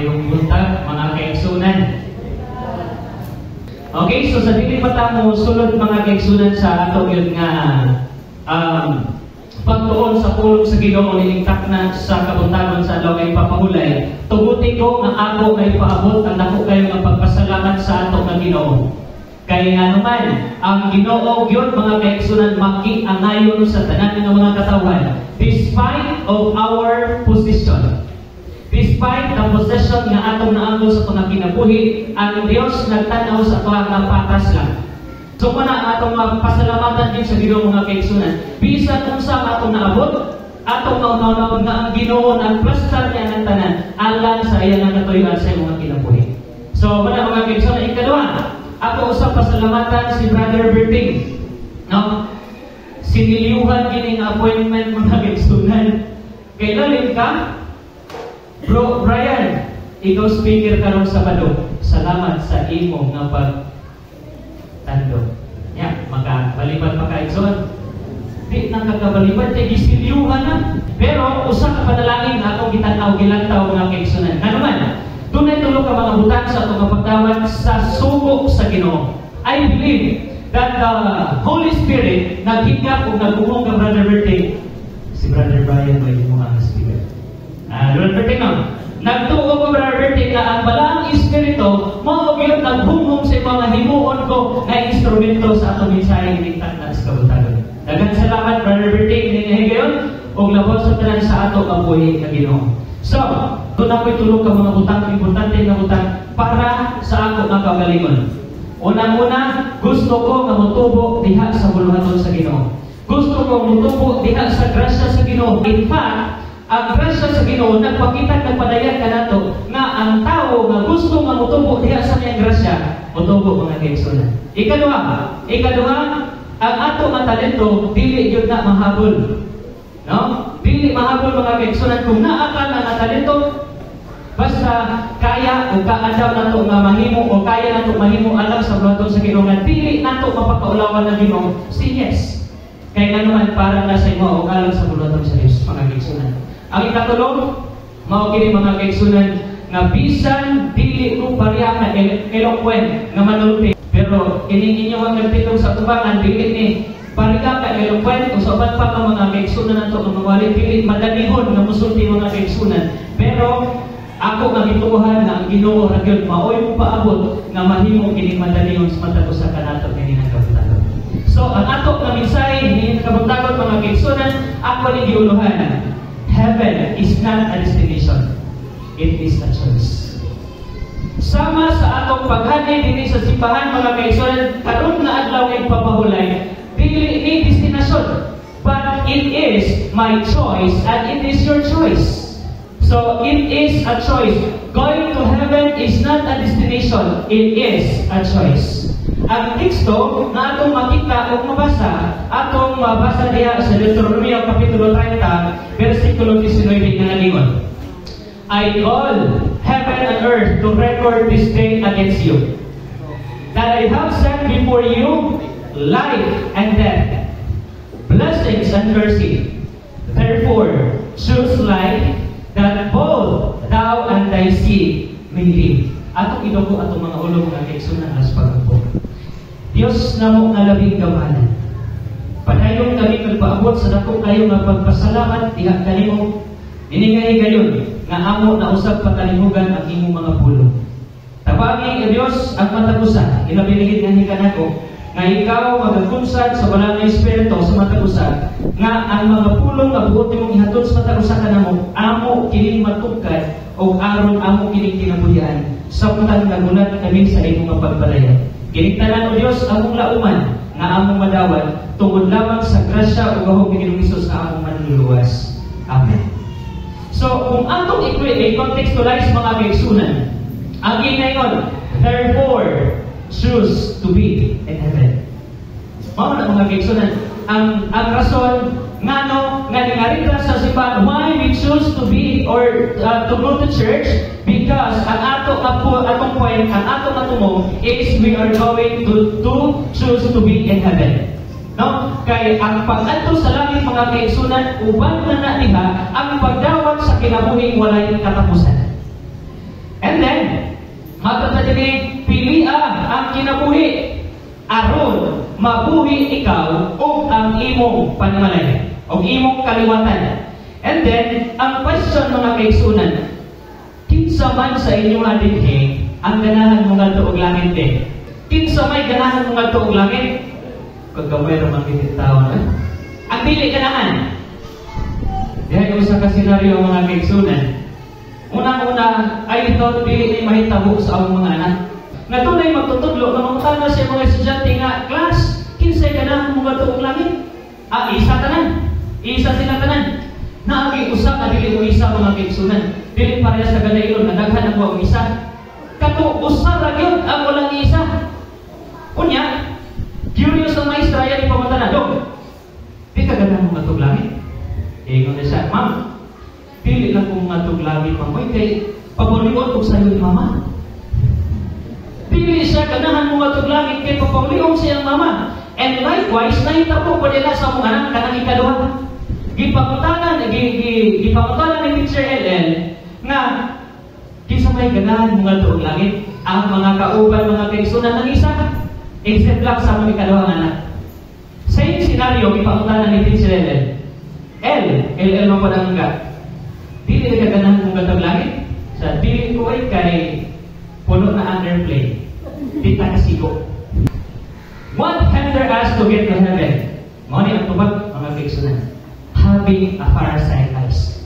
Mayong buntag, mga kaigsunan. Okay, so sa dili pa tamo sulod mga kaigsunan sa ato yun nga pagtuon sa pulong sa Ginoo nilingkak na sa kabuntagon sa adlaw kay papahulay. Tuguti ko nga ako kay paabot ang dako kayo nga pagpasalamat sa ato nga Ginoo. Kay nga naman ang Ginoo gyud mga kaigsunan maki-angayon sa tanan nga mga katawan despite of our position. Despite the possession nga atong naanggo sa mga kinabuhi, ang Dios nagtanaw sa tuwa nga patas lang. So muna atong pasalamatan din sa Ginoo mga kaigsunan. Bisan unsa atong naabot, atong naunaw nga ang Ginoo nagplastar niya ng tanan alang sa iya nga katuyoan sa mga kinabuhi. So muna mga kaigsunan, ikaduha, ako usab pasalamatan si Brother Berting. No? Siniliyuhan kining appointment mga kaigsunan. Kay lalim ka, Bro Brian, ikaw speaker karong Sabado. Salamat sa imo nga pagtando. Makabalibad pa kaigsoon. Di nang kakabalibad kay gisiliyuhan na. Pero usa ka panalangin atong gitan-aw gilantaw mga kaigsunan. Nanuman, dunay tulo ka mga butang sa atong pagdawat sa sugo sa Ginoo. I believe that the Holy Spirit naghigap ug nagumong ka Brother Berting. Si Brother Brian may mga speaker. Brother Berting, nagtuo ko Brother Berting na ang balang Espiritu mao gyud naghumong sa mga himuon ko na instrumento sa atong mensahe gitingtad na sa kabutagon. Daghang salamat Brother Berting ini gayon ug labot sa tanan sa ato ang buhi nga Ginoo. So, doon ako'y tulog ka mga butang importante nga butang para sa ako nga kagalingon. Unang-una, gusto ko nga motubo diha sa buluhaton sa Ginoo. Gusto ko motubo diha sa grasya sa Ginoo. In fact, ang grasya sa Ginoo nagpakita nagpadayan kanato nga ang tao nga gusto nga motubo diha sa iyang grasya motubo mga kaigsunan. Ikaduha, ang ato nga talento dili gyud na mahabol. No? Dili mahabol mga kaigsunan kung naa ka na talento basta kaya o kaadaw nato nga mahimo o kaya nato mahimo alang sa buluhaton sa Ginoo nga dili nato mapakaulawan ng Ginoo. Say yes. Kaya nga naman para na sa imo o alang sa buluhaton sa Dios mga kaigsunan. Ang ikatulong, mao kini mga kaigsunan nga bisan dili ko pareha na eloquent nga manulti, pero kini inyo ang nagtitong sa tubangan dili ni pareha ka eloquent o sa uban pa ka mga kaigsunan nato nga mawali dili madalihon nga musulti mga kaigsunan. Pero ako nga gituohan nga ang Ginoo ra gyud maoy mo paabot nga mahimo kini madalihon sa matag usa ka nato kini nga kabutagon. So ang ato nga mensahe ni kabutagon mga kaigsunan ako ni giuluhan. Heaven is not a destination. It is a choice. Sama sa atong paghani dinhi sa simbahan mga kaigsunan karon nga adlaw kay papahulay, dili ni destination, but it is my choice and it is your choice. So it is a choice. Going to heaven is not a destination. It is a choice. Ang teksto na atong makita o mabasa diha sa Deuteronomio Kapitulo 30, versikulo 19 nga nalingon. I call heaven and earth to record this day against you, that I have set before you life and death, blessings and mercy. Therefore, choose life, that both thou and thy seed may live. Atong idugo atong mga ulo mga kaigsunan as pagpo. Dios namo nga labing gamanan. Padayon kami magpaabot sa dako kayo nga pagpasalamat diha kanimo. Diningay gayon nga amo na usab patalihugan ang imong mga pulong. Tabagi nga Dios ang matagusan. Ilabiligid nga hikanako nga ikaw magagkunsad sa balang nga Espiritu sa matagusan nga ang mga pulong nga buot nimong ihatod sa matagusan kanamo amo kining matugkad o aron amo kining kinabuhian samtang nagulat kami sa imong pagpadayon. Kiniktanan o Diyos among lauman nga among madawat tungod lamang sa grasya o gahom ni Ginoong Hesus nga among manluluwas. Amen. So, kung atong i-contextualize mga kaigsunan, ang ginayon, therefore, choose to be in heaven. Mga mga kaigsunan, ang rason nga nangarita sa simbahan, why we choose to be or to go to church, because ang atong point, ang atong atumo is we are going to choose to be in heaven. No? Kay ang pag-adto sa langit mga kaigsunan, uban na diha ang pagdawat sa kinabuhing walay katapusan. And then, matata din pilia ang kinabuhi aron mabuhi ikaw o ang imong panimalay o imong kaliwatan. And then, ang question mga kaigsunan, kinsa man sa inyong adinhe ang ganahan mo nga tuog langit din? Kinsa may ganahan mo nga tuog langit? Kagaway naman kititaw na. Ang dili ganahan. Diyan yung sa kasenaryo mga kaigsunan. Unang-una, ay ito dili ni mahitabo sa among mga anak. Nga tunay magtutudlo, mamangutana na siya mga estudyante nga, class, kinsay ganahan mo nga tuog langit? Isa tanan. Isa sila tanan. Naagi usa ka dili mo isa mga kaigsunan. Dili pareha sa ganailon na daghan ang mga isa. Kato usa ra gyud ang walang isa. Unya, curious ang maestra yan ipamutana, Dok. Di ka ganahan mo nga tuog langit? Ingon na siya, Ma'am, pili lang kong matog langit, Ma'am. Kay pabulion ko sa iyo ni Mama. Pili siya, ganahan mo matog langit, kay pabulion siyang Mama. And likewise, nahitabo pa nila sa mga anak kanang ikaduha. Gipangutanan ni Teacher Ellen nga kinsa may ganahan mo matog langit, ang mga kauban, mga kaigsunan ng isa, except lang sa mga ikaduha anak. Same scenario, gipangutanan ni Teacher Ellen. LL mo pa lang ka. Dili ka ganahan mong gatag langit. Sa dili ko ay kay puno na underplay. Di ta kasigo. What hinder us to get to heaven? Mao ni ang tubag mga kaigsunan. Having a Pharisee eyes.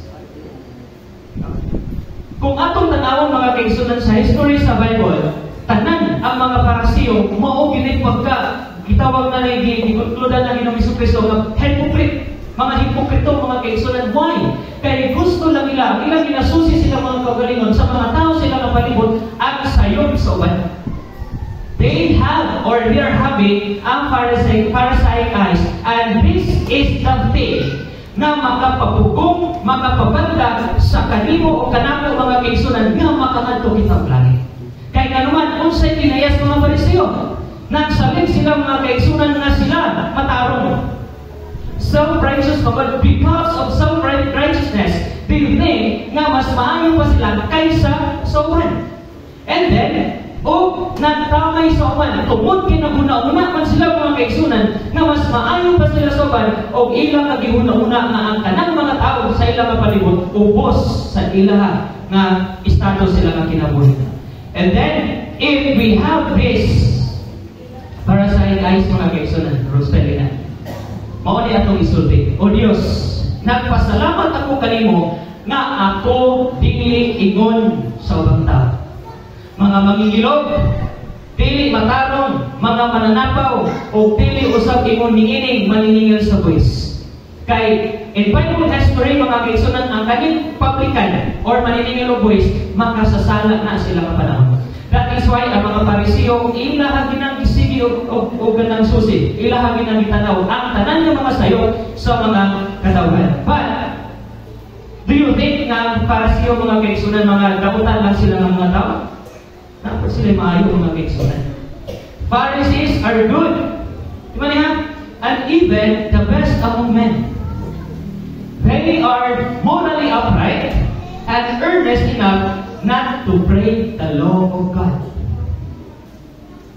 Kung atong tanawon mga kaigsunan sa history sa Bible, tanan ang mga Parasiyo mao gid pagka gitawag na gikonkludan na Ginoong Jesucristo nga hypocrite. Mga hipokrito, mga kaigsunan. Why? Kaya gusto lang ilang ginasusi sila mga kagalingon sa mga tao sila na palibot ang sayon sa uban. They have or they are having ang Pharisaic eyes, and this is the thing na makapabugong, makapabanda sa kanimo o kanako mga kaigsunan nga makamadto kitang langit. Kaya naman, unsay kinayas mga Pariseo, nagsalig sila mga kaigsunan nga sila matarong. Self-righteous but because of self-righteousness, they think nga mas maayo pa sila kaysa sa uban. And then, nagtamay sa uban, tungod kinaguna-una man sila mga kaigsunan, nga mas maayo pa sila sa uban, o ilang kagihuna-una nga ang kanang mga tao sa ilang palibot, ubos sa ilang nga status sila nga kinabuhi. And then, if we have this, para sa eyes mga kaigsunan, Rospelina, mao ni atong isulti. O Dios, nagpasalamat ako kanimo nga ako dili ingon sa ubang tao. Mga mangingilog, dili matarong, mga mananapaw, o dili usab ingon niining maniningil sa buwis. Kay in Bible history mga kaigsunan, ang kaning publican or maniningil o buwis, makasasala na sila nga panahon. That is why ang mga Pariseo ilaha ginang isigi o ganang susi, ilaha ginang itanaw ang tanan ng mga sayo sa mga katawhan. But do you think na Pariseo mga kaigsunan, mga damutan lang sila ng mga tao? Dapat sila maayo mga kaigsunan. Pharisees are good, di ba niya? And even the best among men. They are morally upright and earnest enough not to break the law of God.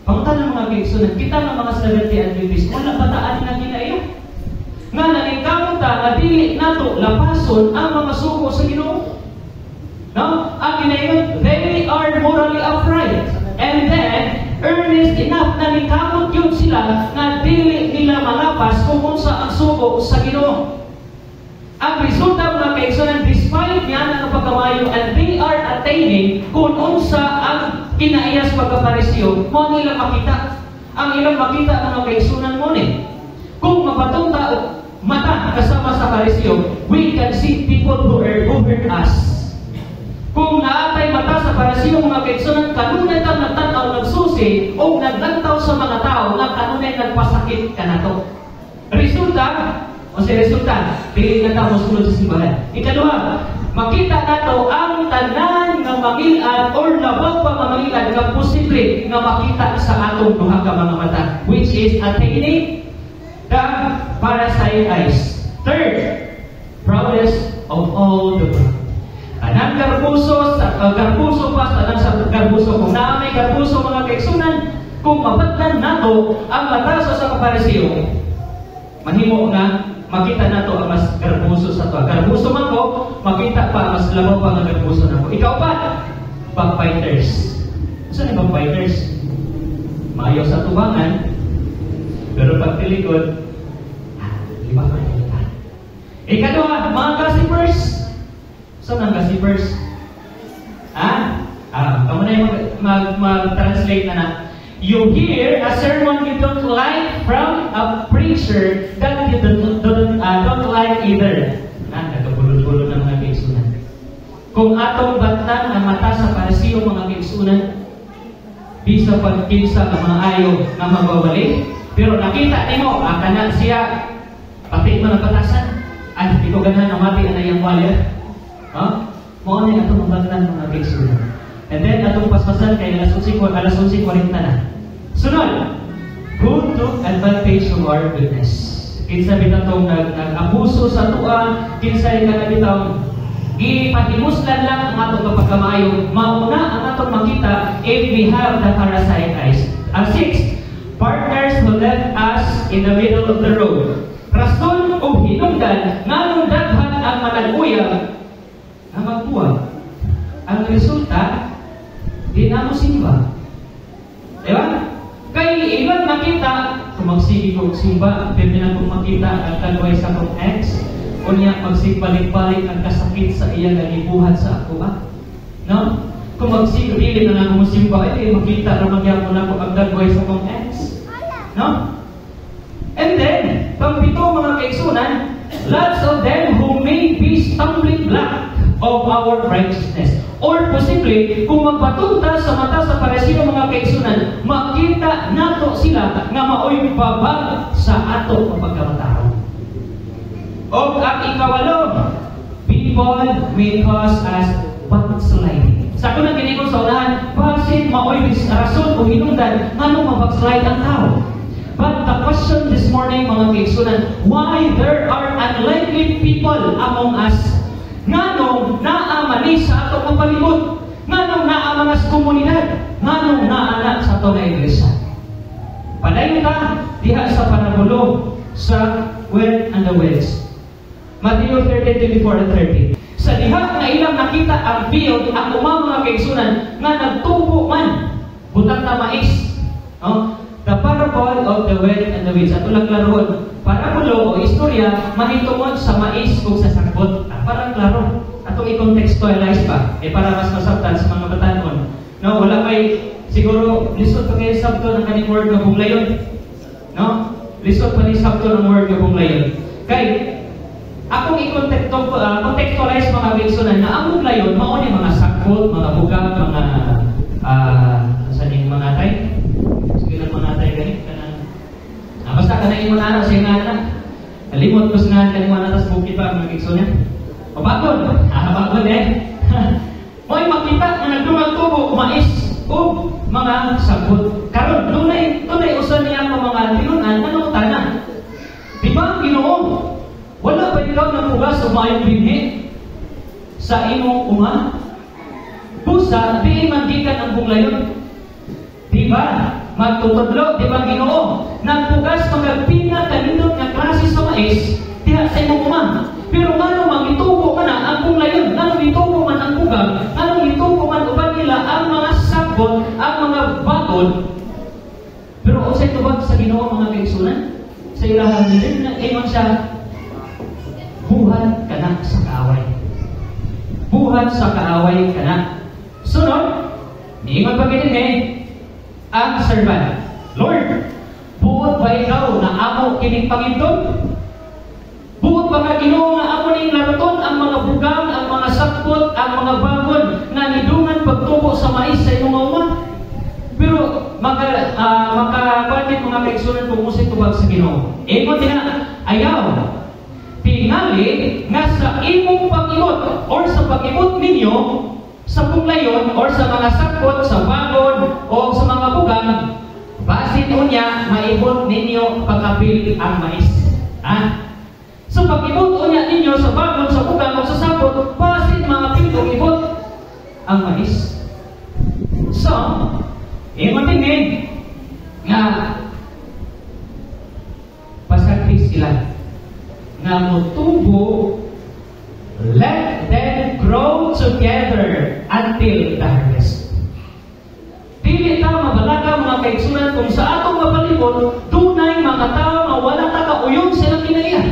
Pangtan ng mga kaigsunan, kita ng mga Seventh-day Adventists, wala bataan na kinaiya. Nga naningkamot na dili nato lapason ang mga suko sa Ginoo. No? Ang kinaiya, they are morally upright. And then, earnest enough na ningkamot yun sila na dili nila malapas kung unsa ang suko sa Ginoo. Ang resulta mga kaigsunan, despite niya ang pagkamayo, and they are attaining kung unsa ang kinaiyas pagkaparesyo, mo nilang makita. Ang ilang makita mga kaigsunan mo ni. Kung mapatunta mata kasama sa paresyo, we can see people who hurt us. Kung naatay mata sa paresyo mga kaigsunan, kanunay kang nagtanaw, nagsusi, o naglantaw sa mga tao na kanunay nagpasakit ka na to. Resulta, pili na tao sulod sa simbahan. Ikaduha, makita nato ang tanan nga mangilad or labag pa mangilad nga posible nga makita sa atong duha ka mga mata, which is attaining the Pharisaic eyes. Third, proudest of all the world. Anang karpuso sa garbuso pa sa garbuso. Kung naamay garbuso mga kaigsunan, kung mabatlan nato ang mata sa kaparisiyo, mahimo nga makita nato ang mas garbuso sa to. Garbuso man ko, makita pa mas labaw pa ang garbuso nako. Ikaw pa, backbiters. Saan yung backbiters? Maayaw sa tubangan, pero pag tilikod, lima pa rin ka. Ikalawa, mga gossipers. Saan ang gossipers? Kamu na yung mag-translate na. You hear a sermon you don't like from a preacher that you don't like either. Nagkabulod-bulod ng mga kaigsunan. Kung atong batnan ang mata sa parisiyo mga kaigsunan, bisa pagkinsa ng mga ayaw na magbabalik, pero nakita nimo kana siya pati man ang batasan, ay di ko ganahan na mati ang ayang walya. Mo ni atong batnan mga kaigsunan. And then atong paspasan kay alas 11:40 na. Sunod, who took advantage of our goodness? Kinsa bitong nag-abuso sa tuwa, kinsa ka bitong ipahimuslan lang ang atong kapagkamayo, mauna ang atong makita if we have the parasite eyes. Ang 6, partners who left us in the middle of the road. Rason o hinungdan nganong daghan ang manag-uyab na magbuwag. Ang resulta, di na mo simba. Diba? Kaya ilan makita, kung magsige ko simba, pwede na kong makita ang kalway sa kong ex, o niya magsibalik-balik ang kasakit sa iya na ibuhat sa ako ba? No? Kung magsige, pili na lang kong simba, makita na magyapon ako ang kalway sa kong ex. No? And then, pang-pito mga kaigsunan, lots of them who may be stumbling block of our righteousness. Or posible, kung magpatunta sa mata sa parisiyo mga kaigsunan, makita nato sila nga maoy babag sa ato ang pagkamatao. O ang ikawalo, people may cause us backsliding. Sa ako nang giningon sa unahan, basit maoy rason o hinungdan anong mabackslide ang tao. But the question this morning mga kaigsunan, why there are unlikely people among us? Nganong naamani sa atong kapalibot? Nganong naamana sa komunidad? Nganong naanak sa atong iglesia? Padayon ta diha sa panagulo sa Wet and the West. Matthew 13:24-30. Sa diha nga ilang nakita ang field, ang mga kaigsunan nga nagtubo man butang ta mais. The parable of the wheat and the weeds. Ato lang laruon. Parabulo o istorya mahitungod sa mais o sa sakbot. Parang klaro. Atong i-contextualize pa. Para mas masabtan sa mga batanon. No, wala kay siguro lisod pa kayo sabto ng kaning word nga buglayon. No? Lisod pa ni sabto ng word nga buglayon. Kay akong i-contextualize mga kaigsunan na ang buglayon mao ni mga sakbot, mga bugag, mga saning mga tay. Sige mga tay gani kanang basta kanang imo na sa ingana. Kalimot ko sa kanang mga natas bukid pa mga kaigsunan. Pabagod. Pabagod Mo'y makita na nagdungang tubo, mais, o mga sabot. Karon tunay usan niya ang mga tinunan, anong tanan? Diba ang Ginoo? Wala ba ikaw ng pugas o mayong binhi sa imong uma? Pusa, di mandikan ang buglayon. Diba? Magtutudlo, diba ang Ginoo? Nagpugas magagpina kanindot nga klase sa mais, diha sa imong uma. Pero ngano magitubo man ang buglayon, ngano gitubo man ang bugag, ngano gitubo man uban nila ang mga sabot, ang mga bagod. Pero unsay tubag sa Ginoo mga kaigsunan? Sa ilahan din na ingon siya, buhat kana sa kaaway. Buhat sa kaaway kana. Sunod, niingon pa gini ang servant. Lord, buot ba ikaw na amo kining pangindot? Buot ba ka Ginoo nga amo ning laruton ang mga bugang, ang mga sakpot, ang mga bagon na nidungan pagtubo sa mais sa imong uma? Pero makapalit mga kaigsunan kung musay tubag sa Ginoo. Ingon din na, ayaw, tingali nga sa imong pag-imot or sa pag-imot ninyo sa buglayon or sa mga sakpot, sa bagon o sa mga bugang, basit unya maibot ninyo pagkapil ang mais. So pag-ibot unya ninyo sa bagon, sa bugang o sa sakpot, basit mga pintong ibot ang ang mais. So, matingin nga pasakri sila nga motubo, let them grow together until the harvest. Dili ta mabalaga mga kaigsunan kung sa atong mapalibot dunay mga tao nga wala ta kauyon sila kinaiya.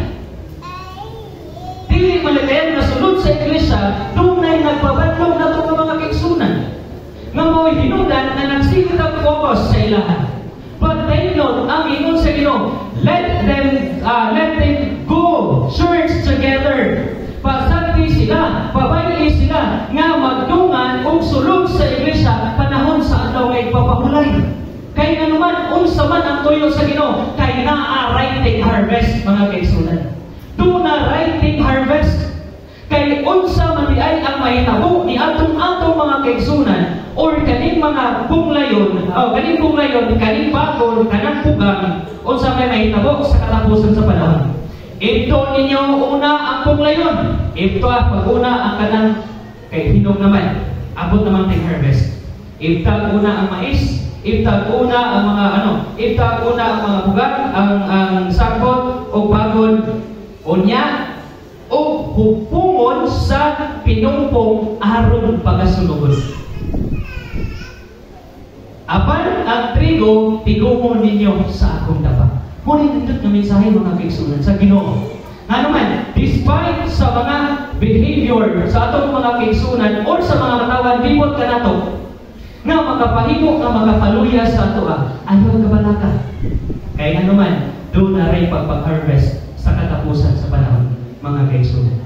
Dili malagayan na sulod sa iglesia dunay nagpabadlong na itong mga kaigsunan nga mo'y hinudan na nagsigit ang focus sa ilahan. But they know, ang ingon sa Ginoo, let them go church together. Pasagdi sila, pabayi sila, nga magdungan o sulod sa iglesia panahon sa adlaw nga ipapahulay. Kaya naman, unsa man ang tuyo sa Ginoo, kay naa writing harvest, mga kaigsunan. Do na writing harvest. Kay unsa man di ay ang mahitabo ni atong mga kaigsunan or kaning mga punglayon, kaning bagon, kanang pugang, unsa may mahitabo sa katapusan sa panahon. Ito ninyo una ang punglayon. Ito pag-una ang kanang kay hinog naman. Abot naman ting harvest. Ito una ang mais. Ito una ang mga ito una ang mga pugang, ang sakot o bagon, unya o hupungon sa pinumpong aron pagasunugod. Apan ang trigo, tigumon ninyo sa akong dapa. Muna nindot na mensahe mga kaigsunan sa Ginoo. Nga naman, despite sa mga behavior sa atong mga kaigsunan o sa mga katawan, libot ka nato, nga makapahimo nga makapaluya sa ato, ayaw kabalaka. Kaya nga naman, doon na rin pagpag-harvest sa katapusan sa panahon, mga kaigsunan.